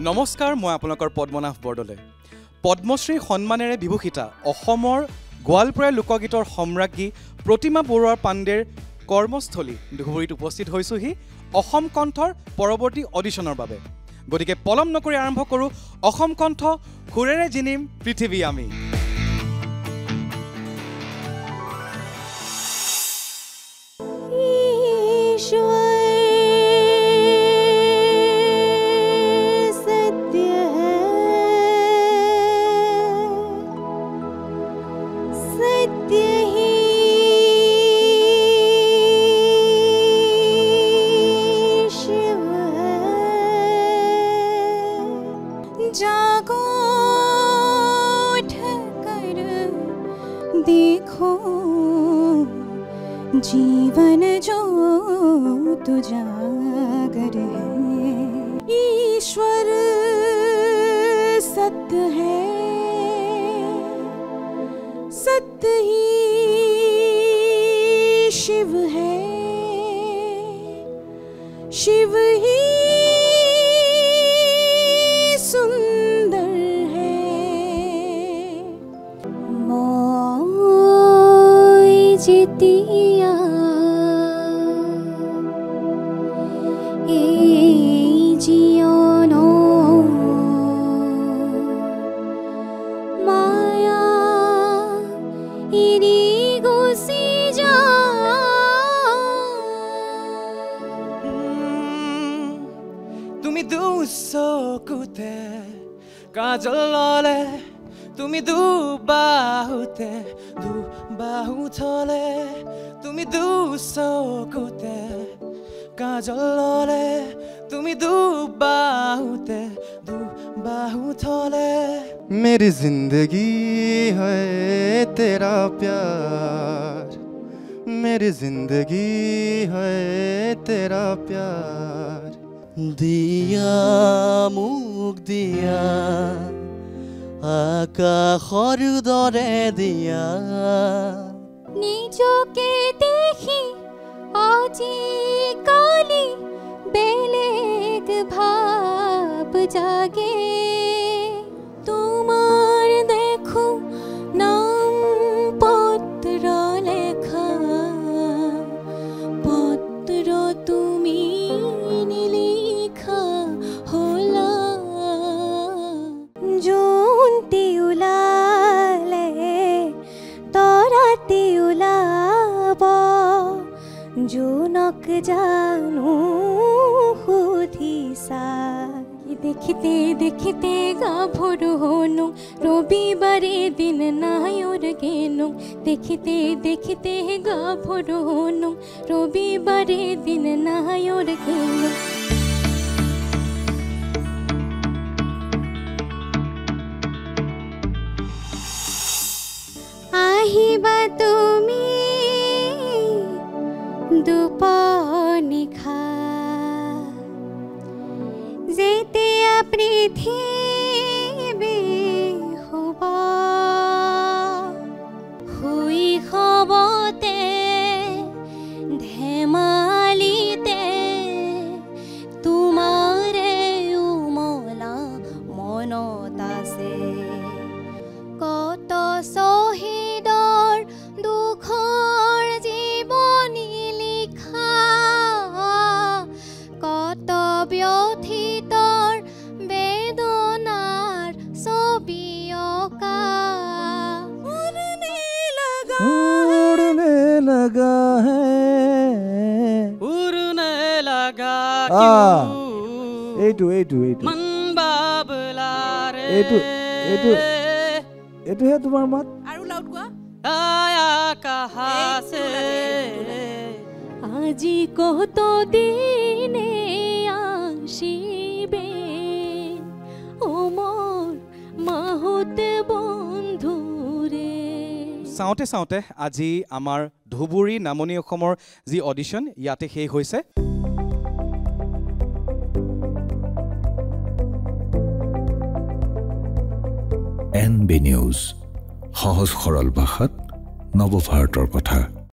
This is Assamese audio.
নমস্কাৰ মই আপোনালোকৰ পদ্মনাভ বৰদলৈ পদ্মশ্ৰী সন্মানেৰে বিভূষিতা অসমৰ গোৱালপৰীয়া লোকগীতৰ সম্ৰাজ্ঞী প্ৰতিমা বৰুৱা পাণ্ডেৰ কৰ্মস্থলী ধুবুৰীত উপস্থিত হৈছোহি অসম কণ্ঠৰ পৰৱৰ্তী অডিশ্যনৰ বাবে গতিকে পলম নকৰি আৰম্ভ কৰোঁ অসম কণ্ঠ সুৰেৰে জিনিম পৃথিৱী আমি जीवन जो तुजागर है ईश्वर सत्य है सत्य ही शिव है शिव ही सुंदर है मोय जितिया কাজল ললে তুমি দুবাহুতে দুবাহু থলে তুমি দুচকুতে কাজল ললে তুমি দুবাহুতে দুবাহু থলে मेरी जिंदगी है तेरा प्यार मेरी जिंदगी है तेरा प्यार दिया मुख दिया आकाशर दरे दिया निजके देखी আজি काली बेलेग भाव जागे तुम्हार देखो नाम पत्र लेखा पत्र तुमी জোনক জানো সুধিছা দেখিতে দেখিতে গা ভৰু হনো ৰবিবাৰে দিন নায়ৰ গেনো দেখিতে দেখিতে গা ভৰু হনো ৰবিবাৰে দিন নায়ৰ গেনো আহিবা তুমি দুপনিখা যেতিয়া পৃথিৱী হ'ব শুই খবতে ধেমালিতে তোমাৰে উমলা মনত আছে কত শহীদৰ দুখৰ জীৱনী ব্যথিতৰ বেদনাৰ ছবি অঁকা उड़ने लगा है উড়নে লাগা এইটো মন বাবলাৰে এইটোহে তোমাৰ মাত আৰু লাউড কোৱা আয়া কাহাছে আজি কত দিনে আসিবে ওমৰ মাহতে বন্ধুৰে চাওঁতে চাওঁতে আজি আমাৰ ধুবুৰী নামনি অসমৰ যি অডিশ্যন ইয়াতে শেষ হৈছে NB নিউজ, সহজ সৰল ভাষাত নৱভাৰতৰ কথা।